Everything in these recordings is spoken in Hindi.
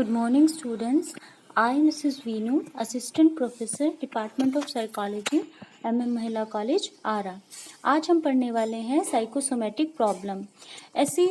Good morning, students. I am Mrs. Veenu, Assistant Professor, Department of Psychology, MM महिला कॉलेज आरा। आज हम पढ़ने वाले हैं साइकोसोमेटिक प्रॉब्लम। ऐसी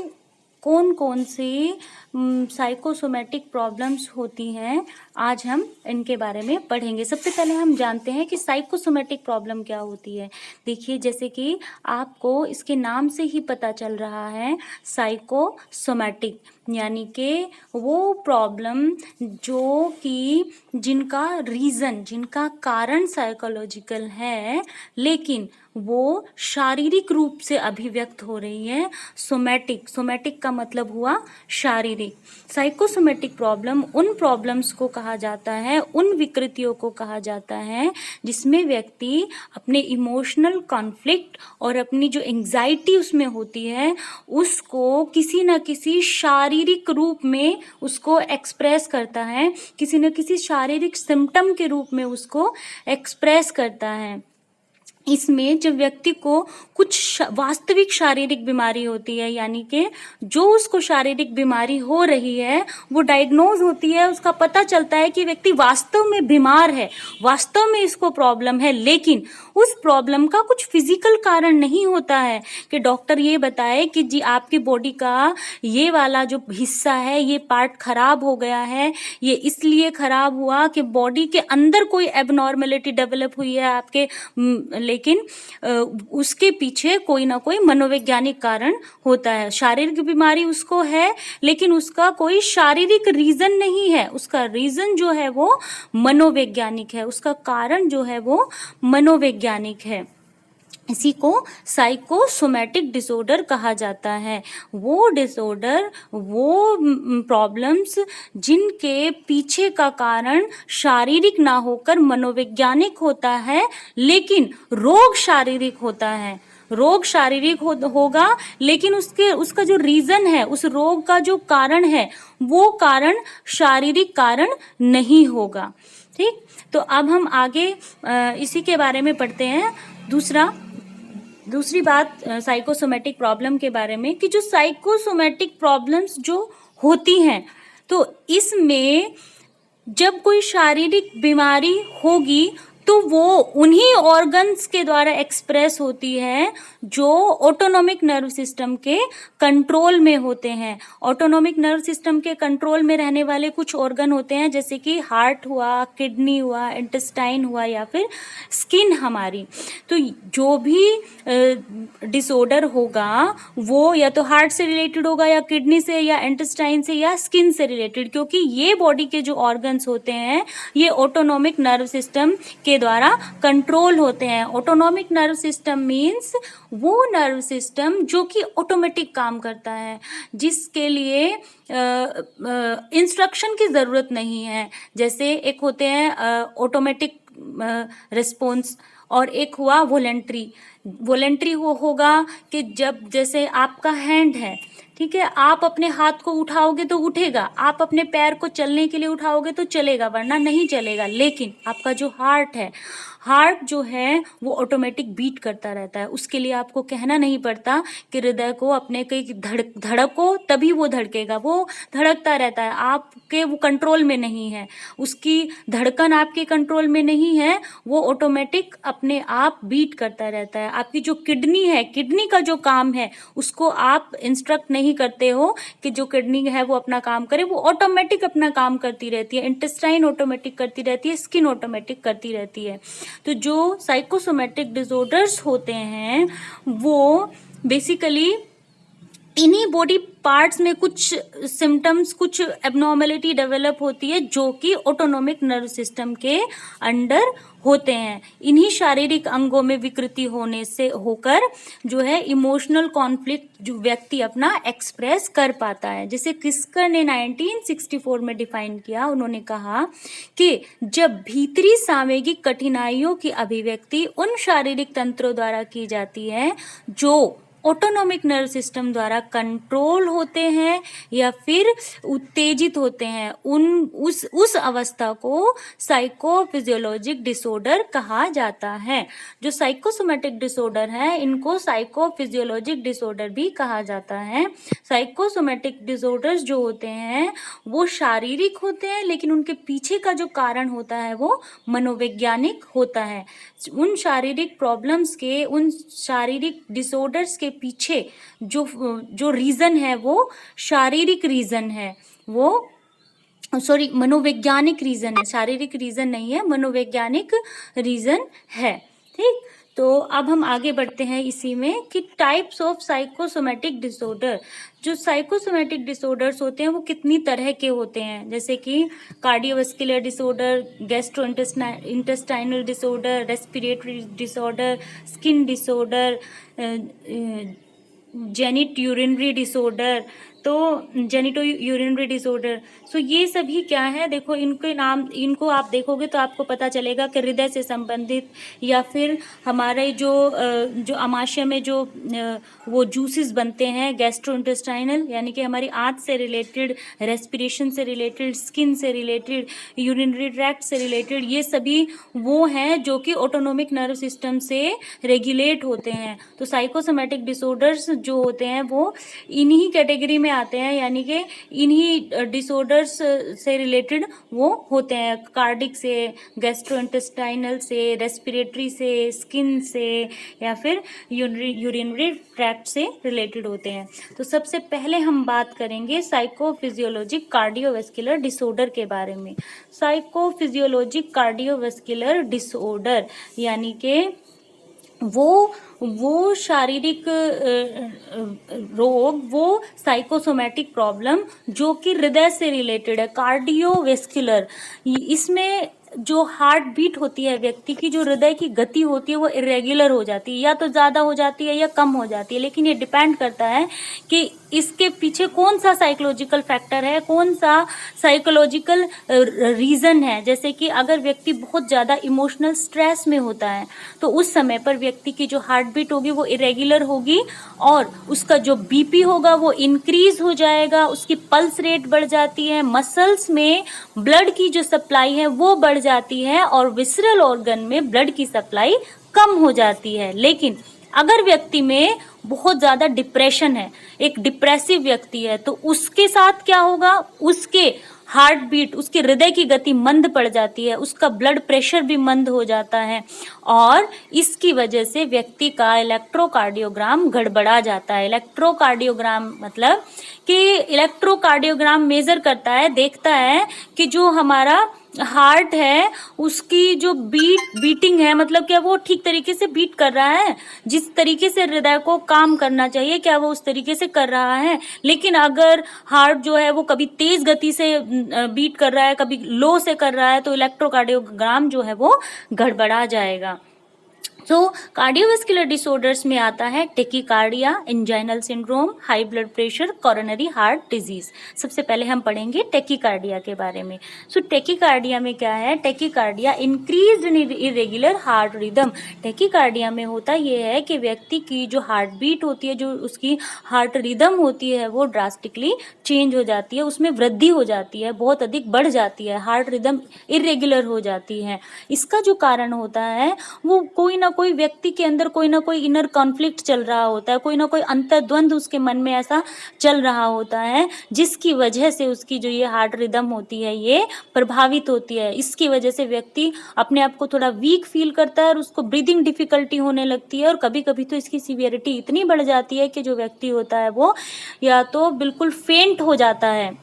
कौन कौन सी साइकोसोमेटिक प्रॉब्लम्स होती हैं, आज हम इनके बारे में पढ़ेंगे। सबसे पहले हम जानते हैं कि साइकोसोमेटिक प्रॉब्लम क्या होती है। देखिए, जैसे कि आपको इसके नाम से ही पता चल रहा है, साइकोसोमेटिक यानी कि वो प्रॉब्लम जो कि जिनका कारण साइकोलॉजिकल है, लेकिन वो शारीरिक रूप से अभिव्यक्त हो रही है। सोमैटिक का मतलब हुआ शारीरिक। साइकोसोमेटिक प्रॉब्लम उन प्रॉब्लम्स को कहा जाता है, उन विकृतियों को कहा जाता है जिसमें व्यक्ति अपने इमोशनल कॉन्फ्लिक्ट और अपनी जो एंग्जाइटी उसमें होती है, उसको किसी न किसी शारीरिक रूप में उसको एक्सप्रेस करता है, किसी न किसी शारीरिक सिम्टम के रूप में उसको एक्सप्रेस करता है। इसमें जब व्यक्ति को कुछ वास्तविक शारीरिक बीमारी होती है, यानी कि जो उसको शारीरिक बीमारी हो रही है वो डायग्नोज होती है, उसका पता चलता है कि व्यक्ति वास्तव में बीमार है, वास्तव में इसको प्रॉब्लम है, लेकिन उस प्रॉब्लम का कुछ फिजिकल कारण नहीं होता है कि डॉक्टर ये बताए कि जी आपकी बॉडी का ये वाला जो हिस्सा है, ये पार्ट खराब हो गया है, ये इसलिए खराब हुआ कि बॉडी के अंदर कोई एबनॉर्मेलिटी डेवलप हुई है आपके, लेकिन उसके पीछे कोई ना कोई मनोवैज्ञानिक कारण होता है। शारीरिक बीमारी उसको है, लेकिन उसका कोई शारीरिक रीजन नहीं है, उसका रीजन जो है वो मनोवैज्ञानिक है, उसका कारण जो है वो मनोवैज्ञानिक है। इसी को साइकोसोमेटिक डिसऑर्डर कहा जाता है। वो डिसऑर्डर, वो प्रॉब्लम्स जिनके पीछे का कारण शारीरिक ना होकर मनोवैज्ञानिक होता है, लेकिन रोग शारीरिक होता है। रोग शारीरिक होगा, लेकिन उसका जो रीजन है, उस रोग का जो कारण है, वो कारण शारीरिक कारण नहीं होगा। ठीक, तो अब हम आगे इसी के बारे में पढ़ते हैं। दूसरी बात साइकोसोमेटिक प्रॉब्लम के बारे में, कि जो साइकोसोमेटिक प्रॉब्लम्स जो होती हैं, तो इसमें जब कोई शारीरिक बीमारी होगी तो वो उन्हीं ऑर्गन्स के द्वारा एक्सप्रेस होती है जो ऑटोनॉमिक नर्व सिस्टम के कंट्रोल में होते हैं। ऑटोनॉमिक नर्व सिस्टम के कंट्रोल में रहने वाले कुछ ऑर्गन होते हैं, जैसे कि हार्ट हुआ, किडनी हुआ, इंटेस्टाइन हुआ, या फिर स्किन हमारी। तो जो भी डिसऑर्डर होगा वो या तो हार्ट से रिलेटेड होगा, या किडनी से, या इंटेस्टाइन से, या स्किन से रिलेटेड, क्योंकि ये बॉडी के जो ऑर्गन्स होते हैं ये ऑटोनॉमिक नर्व सिस्टम के द्वारा कंट्रोल होते हैं। ऑटोनॉमिक नर्व सिस्टम मीन्स वो नर्व सिस्टम जो कि ऑटोमेटिक काम करता है, जिसके लिए इंस्ट्रक्शन की ज़रूरत नहीं है। जैसे एक होते हैं ऑटोमेटिक रिस्पॉन्स, और एक हुआ वॉलेंट्री होगा कि जब जैसे आपका हैंड है, ठीक है, आप अपने हाथ को उठाओगे तो उठेगा, आप अपने पैर को चलने के लिए उठाओगे तो चलेगा, वरना नहीं चलेगा। लेकिन आपका जो हार्ट जो है वो ऑटोमेटिक बीट करता रहता है, उसके लिए आपको कहना नहीं पड़ता कि हृदय को अपने कई धड़को, तभी वो धड़केगा, वो धड़कता रहता है, आपके वो कंट्रोल में नहीं है, उसकी धड़कन आपके कंट्रोल में नहीं है, वो ऑटोमेटिक अपने आप बीट करता रहता है। आपकी जो किडनी है, किडनी का जो काम है उसको आप इंस्ट्रक्ट नहीं करते हो कि जो किडनी है वो अपना काम करे, वो ऑटोमेटिक अपना काम करती रहती है। इंटेस्टाइन ऑटोमेटिक करती रहती है, स्किन ऑटोमेटिक करती रहती है। तो जो साइकोसोमेटिक डिसऑर्डर्स होते हैं वो बेसिकली इन्हीं बॉडी पार्ट्स में कुछ सिम्टम्स, कुछ एबनॉर्मेलिटी डेवलप होती है जो कि ऑटोनॉमिक नर्व सिस्टम के अंडर होते हैं। इन्हीं शारीरिक अंगों में विकृति होने से होकर जो है इमोशनल कॉन्फ्लिक्ट जो व्यक्ति अपना एक्सप्रेस कर पाता है। जैसे किस्कर ने 1964 में डिफाइन किया, उन्होंने कहा कि जब भीतरी सामयिक कठिनाइयों की अभिव्यक्ति उन शारीरिक तंत्रों द्वारा की जाती है जो ऑटोनॉमिक नर्व सिस्टम द्वारा कंट्रोल होते हैं या फिर उत्तेजित होते हैं, उस अवस्था को साइकोफिजियोलॉजिक डिसऑर्डर कहा जाता है। जो साइकोसोमेटिक डिसऑर्डर है इनको साइकोफिजियोलॉजिक डिसऑर्डर भी कहा जाता है। साइकोसोमेटिक डिसऑर्डर्स जो होते हैं वो शारीरिक होते हैं, लेकिन उनके पीछे का जो कारण होता है वो मनोवैज्ञानिक होता है। उन शारीरिक प्रॉब्लम्स के, उन शारीरिक डिसऑर्डर्स के पीछे जो रीजन है वो शारीरिक रीजन है, वो मनोवैज्ञानिक रीजन है, शारीरिक रीजन नहीं है, मनोवैज्ञानिक रीजन है। ठीक, तो अब हम आगे बढ़ते हैं इसी में कि टाइप्स ऑफ साइकोसोमेटिक डिसऑर्डर। जो साइकोसोमेटिक डिसऑर्डर्स होते हैं वो कितनी तरह के होते हैं, जैसे कि cardiovascular disorder, gastrointestinal disorder, respiratory disorder, skin disorder, Zenit urinary disorder, तो जेनिटो यूरिनरी डिसऑर्डर। सो ये सभी क्या है, देखो इनके नाम, इनको आप देखोगे तो आपको पता चलेगा कि हृदय से संबंधित या फिर हमारे जो आमाशय में जो वो जूसेस बनते हैं, गैस्ट्रोइंटेस्टाइनल यानी कि हमारी आंत से रिलेटेड, रेस्पिरेशन से रिलेटेड, स्किन से रिलेटेड, यूरिनरी ट्रैक्ट से रिलेटेड, ये सभी वो हैं जो कि ऑटोनोमिक नर्व सिस्टम से रेगुलेट होते हैं। तो साइकोसोमेटिक डिसऑर्डर्स जो होते हैं वो इन्हीं कैटेगरी में आते हैं, यानी कि इन्हीं डिसऑर्डर्स से रिलेटेड वो होते हैं, कार्डिक से, गैस्ट्रोइंटेस्टाइनल से, रेस्पिरेटरी से, स्किन से या फिर यूरिनरी ट्रैक्ट से रिलेटेड होते हैं। तो सबसे पहले हम बात करेंगे साइकोफिजियोलॉजिक कार्डियोवैस्कुलर डिसऑर्डर के बारे में। साइकोफिजियोलॉजिक कार्डियोवैस्कुलर डिसऑर्डर यानी कि वो शारीरिक रोग, वो साइकोसोमेटिक प्रॉब्लम जो कि हृदय से रिलेटेड है, कार्डियोवैस्कुलर। इसमें जो हार्ट बीट होती है व्यक्ति की, जो हृदय की गति होती है वो इरेगुलर हो जाती है, या तो ज़्यादा हो जाती है या कम हो जाती है, लेकिन ये डिपेंड करता है कि इसके पीछे कौन सा साइकोलॉजिकल फैक्टर है, कौन सा साइकोलॉजिकल रीज़न है। जैसे कि अगर व्यक्ति बहुत ज़्यादा इमोशनल स्ट्रेस में होता है तो उस समय पर व्यक्ति की जो हार्ट बीट होगी वो इरेगुलर होगी और उसका जो बीपी होगा वो इंक्रीज हो जाएगा, उसकी पल्स रेट बढ़ जाती है, मसल्स में ब्लड की जो सप्लाई है वो बढ़ जाती है और विसरल ऑर्गन में ब्लड की सप्लाई कम हो जाती है। लेकिन अगर व्यक्ति में बहुत ज़्यादा डिप्रेशन है, एक डिप्रेसिव व्यक्ति है, तो उसके साथ क्या होगा, उसके हार्ट बीट, उसके हृदय की गति मंद पड़ जाती है, उसका ब्लड प्रेशर भी मंद हो जाता है और इसकी वजह से व्यक्ति का इलेक्ट्रोकार्डियोग्राम गड़बड़ा जाता है। इलेक्ट्रोकार्डियोग्राम मतलब कि इलेक्ट्रोकार्डियोग्राम मेजर करता है, देखता है कि जो हमारा हार्ट है उसकी जो बीटिंग है, मतलब क्या वो ठीक तरीके से बीट कर रहा है, जिस तरीके से हृदय को काम करना चाहिए क्या वो उस तरीके से कर रहा है। लेकिन अगर हार्ट जो है वो कभी तेज गति से बीट कर रहा है, कभी लो से कर रहा है, तो इलेक्ट्रोकार्डियोग्राम जो है वो गड़बड़ा जाएगा। तो कार्डियोवैस्कुलर डिसऑर्डर्स में आता है tachycardia, anginal syndrome, high blood pressure, coronary heart disease. सबसे पहले हम पढ़ेंगे टेकीकार्डिया के बारे में। सो टेकीकार्डिया में क्या है, tachycardia increased irregular heart rhythm. Tachycardia में होता ये है कि व्यक्ति की जो हार्ट बीट होती है, जो उसकी हार्ट रिदम होती है वो ड्रास्टिकली चेंज हो जाती है, उसमें वृद्धि हो जाती है, बहुत अधिक बढ़ जाती है, हार्ट रिदम इरेगुलर हो जाती है। इसका जो कारण होता है वो कोई ना कोई व्यक्ति के अंदर कोई ना कोई इनर कॉन्फ्लिक्ट चल रहा होता है, कोई ना कोई अंतर्द्वंद उसके मन में ऐसा चल रहा होता है जिसकी वजह से उसकी जो ये हार्ट रिदम होती है ये प्रभावित होती है। इसकी वजह से व्यक्ति अपने आप को थोड़ा वीक फील करता है और उसको ब्रीदिंग डिफिकल्टी होने लगती है और कभी कभी तो इसकी सीवियरिटी इतनी बढ़ जाती है कि जो व्यक्ति होता है वो या तो बिल्कुल फेंट हो जाता है।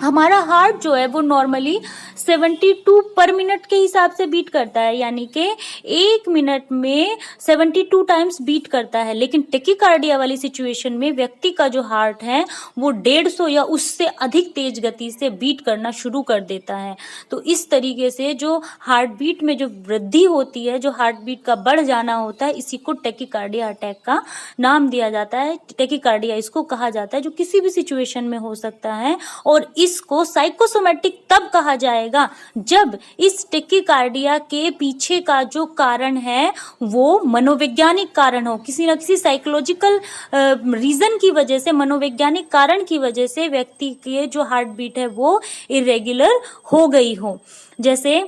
हमारा हार्ट जो है वो नॉर्मली 72 पर मिनट के हिसाब से बीट करता है, यानी कि 1 मिनट में 72 टाइम्स बीट करता है। लेकिन टेकीकार्डिया वाली सिचुएशन में व्यक्ति का जो हार्ट है वो 150 या उससे अधिक तेज गति से बीट करना शुरू कर देता है। तो इस तरीके से जो हार्ट बीट में जो वृद्धि होती है, जो हार्ट बीट का बढ़ जाना होता है, इसी को टेकीकार्डिया अटैक का नाम दिया जाता है। टेकीकार्डिया इसको कहा जाता है जो किसी भी सिचुएशन में हो सकता है और इसको साइकोसोमेटिक तब कहा जाएगा जब इस टेकिकार्डिया के पीछे का जो कारण है वो मनोवैज्ञानिक कारण हो, किसी न किसी साइकोलॉजिकल रीजन की वजह से, मनोवैज्ञानिक कारण की वजह से व्यक्ति के जो हार्ट बीट है वो इरेगुलर हो गई हो। जैसे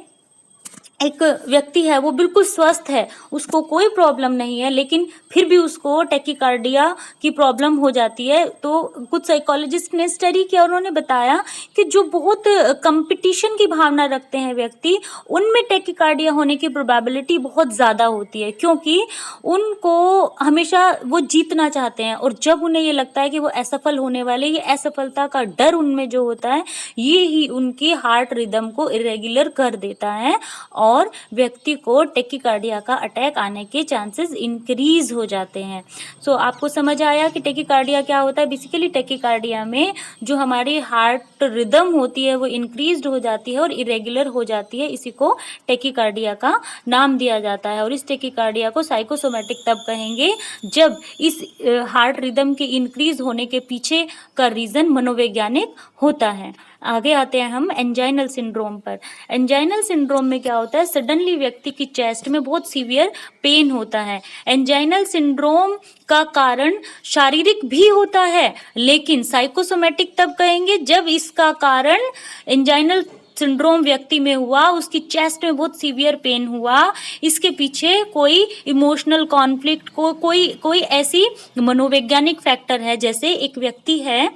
एक व्यक्ति है वो बिल्कुल स्वस्थ है, उसको कोई प्रॉब्लम नहीं है, लेकिन फिर भी उसको टेकिकार्डिया की प्रॉब्लम हो जाती है। तो कुछ साइकोलॉजिस्ट ने स्टडी किया, उन्होंने बताया कि जो बहुत कंपटीशन की भावना रखते हैं व्यक्ति, उनमें टेकिकार्डिया होने की प्रोबेबिलिटी बहुत ज़्यादा होती है, क्योंकि उनको हमेशा वो जीतना चाहते हैं, और जब उन्हें ये लगता है कि वो असफल होने वाले, ये असफलता का डर उनमें जो होता है, ये ही उनकी हार्ट रिदम को इरेगुलर कर देता है और व्यक्ति को टेकिकार्डिया का अटैक आने के चांसेस इंक्रीज हो जाते हैं। सो आपको समझ आया कि टेकिकार्डिया क्या होता है। बेसिकली टेकिकार्डिया में जो हमारी हार्ट रिदम होती है वो इंक्रीज्ड हो जाती है और इरेगुलर हो जाती है, इसी को टेकिकार्डिया का नाम दिया जाता है। और इस टेकिकार्डिया को साइकोसोमेटिक तब कहेंगे जब इस हार्ट रिदम के इंक्रीज होने के पीछे का रीजन मनोवैज्ञानिक होता है। आगे आते हैं हम एंजाइनल सिंड्रोम पर। एंजाइनल सिंड्रोम में क्या होता है, सडनली व्यक्ति की चेस्ट में बहुत सीवियर पेन होता है। एंजाइनल सिंड्रोम का कारण शारीरिक भी होता है, लेकिन साइकोसोमेटिक तब कहेंगे जब इसका कारण एंजाइनल सिंड्रोम व्यक्ति में हुआ, उसकी चेस्ट में बहुत सीवियर पेन हुआ, इसके पीछे कोई इमोशनल कॉन्फ्लिक्ट कोई ऐसी मनोवैज्ञानिक फैक्टर है। जैसे एक व्यक्ति है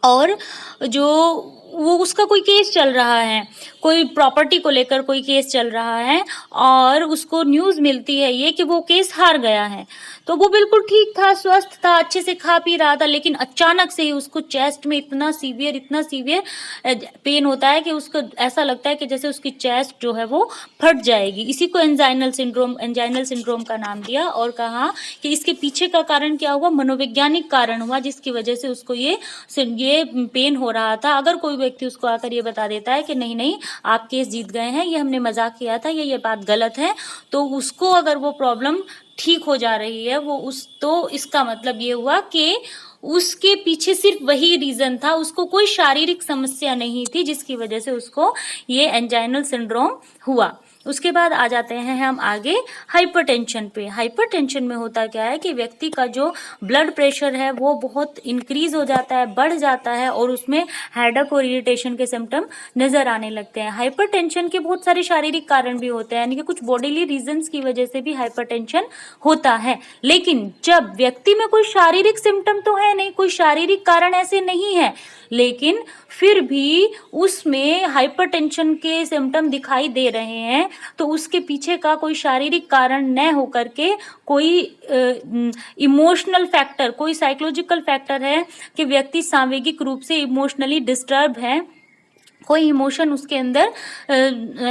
और जो वो उसका कोई केस चल रहा है, कोई प्रॉपर्टी को लेकर कोई केस चल रहा है, और उसको न्यूज़ मिलती है ये कि वो केस हार गया है। तो वो बिल्कुल ठीक था, स्वस्थ था, अच्छे से खा पी रहा था, लेकिन अचानक से ही उसको चेस्ट में इतना सीवियर पेन होता है कि उसको ऐसा लगता है कि जैसे उसकी चेस्ट जो है वो फट जाएगी। इसी को एंजाइनल सिंड्रोम का नाम दिया और कहा कि इसके पीछे का कारण क्या हुआ, मनोवैज्ञानिक कारण हुआ, जिसकी वजह से उसको ये पेन हो रहा था। अगर कोई व्यक्ति उसको आकर ये बता देता है कि नहीं आप केस जीत गए हैं, ये हमने मजाक किया था, ये बात गलत है, तो उसको अगर वो प्रॉब्लम ठीक हो जा रही है तो इसका मतलब ये हुआ कि उसके पीछे सिर्फ वही रीजन था, उसको कोई शारीरिक समस्या नहीं थी जिसकी वजह से उसको ये एंजाइनल सिंड्रोम हुआ। उसके बाद आ जाते हैं हम आगे हाइपरटेंशन पे। हाइपरटेंशन में होता क्या है कि व्यक्ति का जो ब्लड प्रेशर है वो बहुत इंक्रीज हो जाता है, बढ़ जाता है, और उसमें हेडेक और इरिटेशन के सिम्टम नजर आने लगते हैं। हाइपरटेंशन के बहुत सारे शारीरिक कारण भी होते हैं, यानी कि कुछ बॉडीली रीजंस की वजह से भी हाइपरटेंशन होता है। लेकिन जब व्यक्ति में कोई शारीरिक सिम्टम तो है नहीं, कोई शारीरिक कारण ऐसे नहीं है, लेकिन फिर भी उसमें हाइपरटेंशन के सिम्टम दिखाई दे रहे हैं, तो उसके पीछे का कोई शारीरिक कारण न होकर के कोई इमोशनल फैक्टर, कोई साइकोलॉजिकल फैक्टर है कि व्यक्ति सामूहिक रूप से इमोशनली डिस्टर्ब है, कोई इमोशन उसके अंदर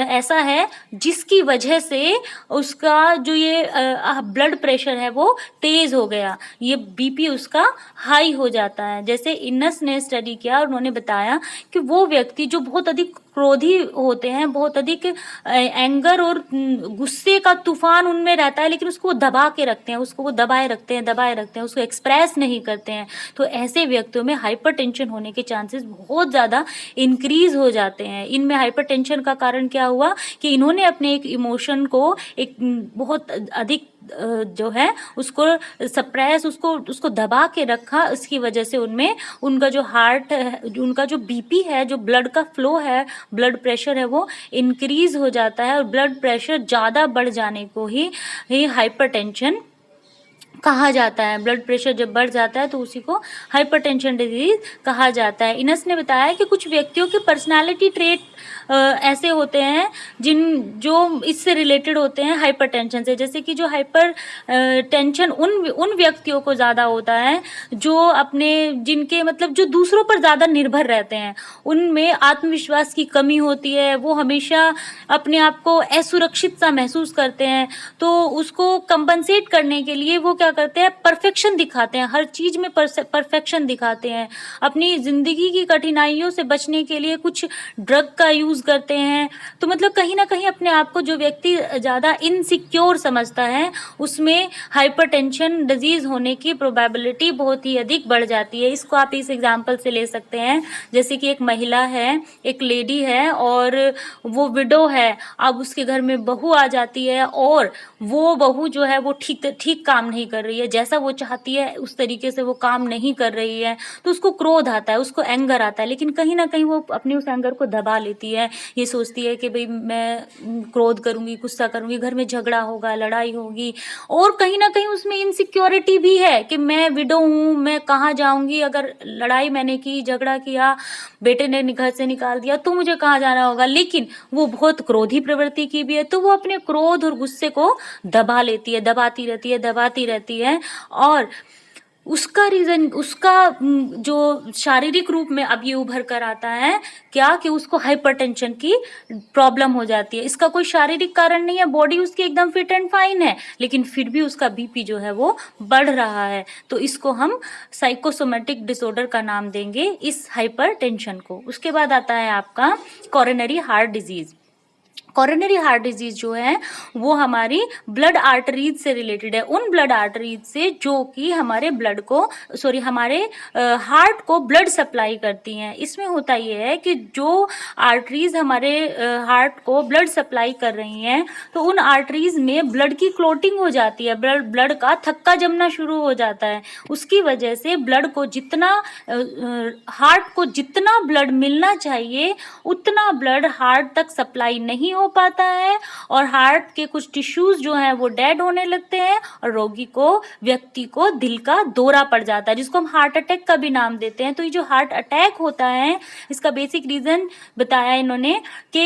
ऐसा है जिसकी वजह से उसका जो ये ब्लड प्रेशर है वो तेज हो गया, ये बीपी उसका हाई हो जाता है। जैसे इनस ने स्टडी किया और उन्होंने बताया कि वो व्यक्ति जो बहुत अधिक क्रोधी होते हैं, बहुत अधिक एंगर और गुस्से का तूफान उनमें रहता है, लेकिन उसको दबा के रखते हैं, उसको वो दबाए रखते हैं, उसको एक्सप्रेस नहीं करते हैं, तो ऐसे व्यक्तियों में हाइपरटेंशन होने के चांसेस बहुत ज़्यादा इंक्रीज हो जाते हैं। इनमें हाइपरटेंशन का कारण क्या हुआ कि इन्होंने अपने एक इमोशन को एक बहुत अधिक जो है उसको सप्रेस, उसको दबा के रखा, इसकी वजह से उनमें उनका जो हार्ट है, उनका जो बीपी है, जो ब्लड का फ्लो है, ब्लड प्रेशर है, वो इंक्रीज हो जाता है, और ब्लड प्रेशर ज़्यादा बढ़ जाने को ही हाइपरटेंशन कहा जाता है। ब्लड प्रेशर जब बढ़ जाता है तो उसी को हाइपरटेंशन डिजीज कहा जाता है। इनस ने बताया कि कुछ व्यक्तियों के पर्सनालिटी ट्रेट ऐसे होते हैं जो इससे रिलेटेड होते हैं हाइपरटेंशन से। जैसे कि जो हाइपर टेंशन उन व्यक्तियों को ज़्यादा होता है जिनके मतलब जो दूसरों पर ज़्यादा निर्भर रहते हैं, उनमें आत्मविश्वास की कमी होती है, वो हमेशा अपने आप को असुरक्षित सा महसूस करते हैं, तो उसको कंपनसेट करने के लिए वो क्या क्या करते हैं, परफेक्शन दिखाते हैं, हर चीज में परफेक्शन दिखाते हैं, अपनी जिंदगी की कठिनाइयों से बचने के लिए कुछ ड्रग का यूज करते हैं। तो मतलब कहीं ना कहीं अपने आप को जो व्यक्ति ज्यादा इनसिक्योर समझता है उसमें हाइपरटेंशन डिजीज होने की प्रोबेबिलिटी बहुत ही अधिक बढ़ जाती है। इसको आप इस एग्जांपल से ले सकते हैं, जैसे कि एक महिला है, एक लेडी है और वो विडो है, अब उसके घर में बहू आ जाती है और वो बहू जो है वो ठीक काम नहीं कर रही है, जैसा वो चाहती है उस तरीके से वो काम नहीं कर रही है, तो उसको क्रोध आता है, उसको एंगर आता है, लेकिन कहीं ना कहीं वो अपने उस एंगर को दबा लेती है। ये सोचती है कि भाई मैं क्रोध करूंगी, गुस्सा करूंगी, घर में झगड़ा होगा, लड़ाई होगी, और कहीं ना कहीं उसमें इनसिक्योरिटी भी है कि मैं विडो हूँ, मैं कहाँ जाऊंगी, अगर लड़ाई मैंने की, झगड़ा किया, बेटे ने घर से निकाल दिया तो मुझे कहाँ जाना होगा। लेकिन वो बहुत क्रोधी प्रवृत्ति की भी है, तो वो अपने क्रोध और गुस्से को दबा लेती है, दबाती रहती है और उसका रीजन, उसका जो शारीरिक रूप में अब ये उभर कर आता है क्या कि उसको हाइपरटेंशन की प्रॉब्लम हो जाती है। इसका कोई शारीरिक कारण नहीं है, बॉडी उसकी एकदम फिट एंड फाइन है, लेकिन फिर भी उसका बीपी जो है वो बढ़ रहा है। तो इसको हम साइकोसोमेटिक डिसऑर्डर का नाम देंगे इस हाइपरटेंशन को। उसके बाद आता है आपका coronary heart disease. Coronary heart disease जो है वो हमारी ब्लड आर्टरीज से रिलेटेड है, उन ब्लड आर्टरीज से जो कि हमारे ब्लड को हमारे हार्ट को ब्लड सप्लाई करती हैं। इसमें होता ये है कि जो आर्टरीज हमारे हार्ट को ब्लड सप्लाई कर रही हैं तो उन आर्टरीज में ब्लड की क्लोटिंग हो जाती है, ब्लड का थक्का जमना शुरू हो जाता है। उसकी वजह से ब्लड को जितना हार्ट को जितना ब्लड मिलना चाहिए उतना ब्लड हार्ट तक सप्लाई नहीं हो पाता है और हार्ट के कुछ टिश्यूज जो हैं वो डेड होने लगते हैं और व्यक्ति को दिल का दौरा पड़ जाता है, जिसको हम हार्ट अटैक का भी नाम देते हैं। तो ये जो हार्ट अटैक होता है इसका बेसिक रीजन बताया इन्होंने कि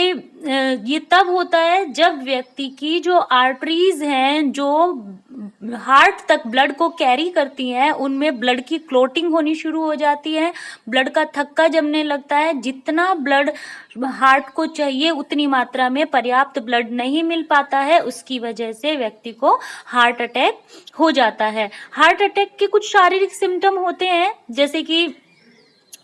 ये तब होता है जब व्यक्ति की जो आर्टरीज हैं जो हार्ट तक ब्लड को कैरी करती हैं उनमें ब्लड की क्लोटिंग होनी शुरू हो जाती है, ब्लड का थक्का जमने लगता है, जितना ब्लड हार्ट को चाहिए उतनी मात्रा में पर्याप्त ब्लड नहीं मिल पाता है, उसकी वजह से व्यक्ति को हार्ट अटैक हो जाता है। हार्ट अटैक के कुछ शारीरिक सिम्टम होते हैं, जैसे कि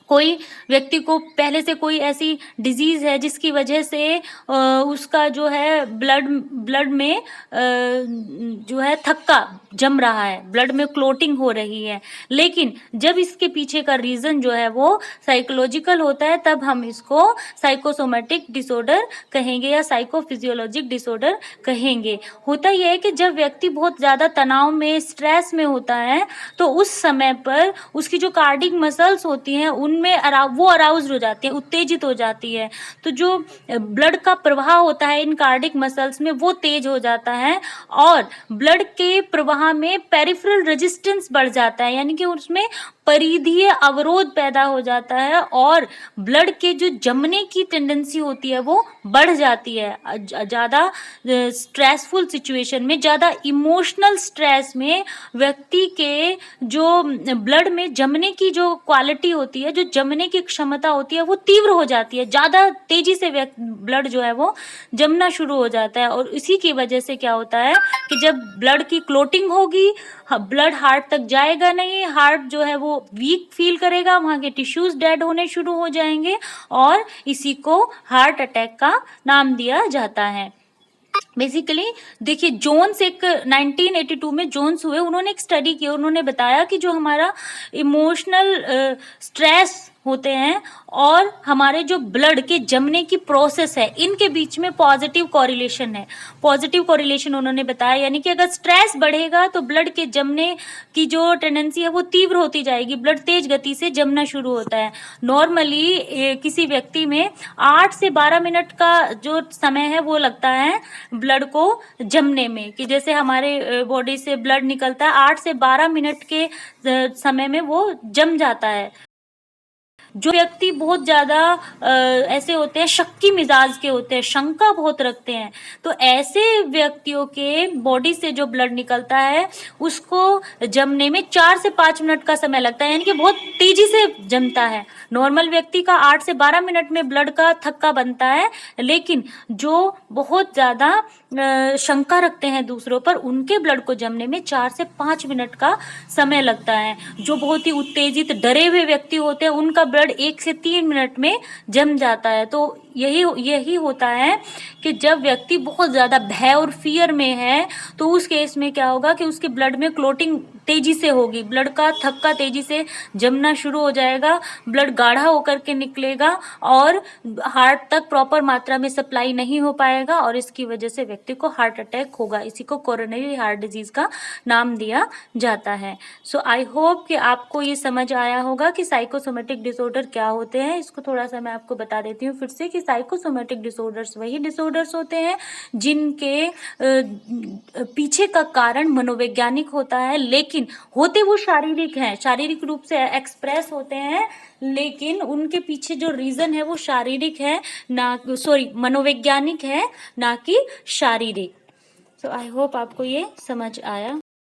कोई व्यक्ति को पहले से कोई ऐसी डिजीज है जिसकी वजह से उसका जो है ब्लड में जो है थक्का जम रहा है, ब्लड में क्लोटिंग हो रही है, लेकिन जब इसके पीछे का रीजन जो है वो साइकोलॉजिकल होता है तब हम इसको साइकोसोमेटिक डिसऑर्डर कहेंगे या साइकोफिजियोलॉजिक डिसऑर्डर कहेंगे। होता यह है कि जब व्यक्ति बहुत ज्यादा तनाव में, स्ट्रेस में होता है तो उस समय पर उसकी जो कार्डिक मसल्स होती हैं उनमें वो अराउज्ड हो जाती है, उत्तेजित हो जाती है, तो जो ब्लड का प्रवाह होता है इन कार्डिक मसल्स में वो तेज हो जाता है और ब्लड के प्रवाह में पेरिफेरल रेजिस्टेंस बढ़ जाता है, यानी कि उसमें परिधीय अवरोध पैदा हो जाता है और ब्लड के जो जमने की टेंडेंसी होती है वो बढ़ जाती है। ज़्यादा स्ट्रेसफुल सिचुएशन में, ज़्यादा इमोशनल स्ट्रेस में व्यक्ति के जो ब्लड में जमने की जो क्वालिटी होती है, जो जमने की क्षमता होती है वो तीव्र हो जाती है, ज़्यादा तेजी से ब्लड जो है वो जमना शुरू हो जाता है और इसी की वजह से क्या होता है कि जब ब्लड की क्लोटिंग होगी ब्लड हार्ट तक जाएगा नहीं, हार्ट जो है वो वीक फील करेगा, वहाँ के टिश्यूज डेड होने शुरू हो जाएंगे और इसी को हार्ट अटैक का नाम दिया जाता है। बेसिकली देखिए जोन्स एक 1982 में जोन्स हुए, उन्होंने एक स्टडी की, उन्होंने बताया कि जो हमारा इमोशनल स्ट्रेस होते हैं और हमारे जो ब्लड के जमने की प्रोसेस है इनके बीच में पॉजिटिव कोरिलेशन है। पॉजिटिव कोरिलेशन उन्होंने बताया, यानी कि अगर स्ट्रेस बढ़ेगा तो ब्लड के जमने की जो टेंडेंसी है वो तीव्र होती जाएगी, ब्लड तेज गति से जमना शुरू होता है। नॉर्मली किसी व्यक्ति में 8 से 12 मिनट का जो समय है वो लगता है ब्लड को जमने में, कि जैसे हमारे बॉडी से ब्लड निकलता है 8 से 12 मिनट के समय में वो जम जाता है। जो व्यक्ति बहुत ज़्यादा ऐसे होते हैं, शक्की मिजाज के होते हैं, शंका बहुत रखते हैं, तो ऐसे व्यक्तियों के बॉडी से जो ब्लड निकलता है उसको जमने में 4 से 5 मिनट का समय लगता है, यानी कि बहुत तेजी से जमता है। नॉर्मल व्यक्ति का 8 से 12 मिनट में ब्लड का थक्का बनता है, लेकिन जो बहुत ज़्यादा शंका रखते हैं दूसरों पर, उनके ब्लड को जमने में 4 से 5 मिनट का समय लगता है। जो बहुत ही उत्तेजित डरे हुए व्यक्ति होते हैं उनका ब्लड 1 से 3 मिनट में जम जाता है। तो यही होता है कि जब व्यक्ति बहुत ज़्यादा भय और फियर में है तो उस केस में क्या होगा कि उसके ब्लड में क्लोटिंग तेजी से होगी, ब्लड का थक्का तेजी से जमना शुरू हो जाएगा, ब्लड गाढ़ा होकर के निकलेगा और हार्ट तक प्रॉपर मात्रा में सप्लाई नहीं हो पाएगा और इसकी वजह से व्यक्ति को हार्ट अटैक होगा। इसी को कोरोनरी हार्ट डिजीज का नाम दिया जाता है। सो आई होप कि आपको ये समझ आया होगा कि साइकोसोमेटिक डिसऑर्डर क्या होते हैं। इसको थोड़ा सा मैं आपको बता देती हूँ फिर से कि साइकोसोमेटिक डिसऑर्डर्स वही डिसऑर्डर्स होते हैं जिनके पीछे का कारण मनोवैज्ञानिक होता है, लेकिन होते वो शारीरिक हैं, शारीरिक रूप से एक्सप्रेस होते हैं, लेकिन उनके पीछे जो रीजन है वो शारीरिक है, मनोवैज्ञानिक है, ना कि शारीरिक। सो आई होप आपको ये समझ आया।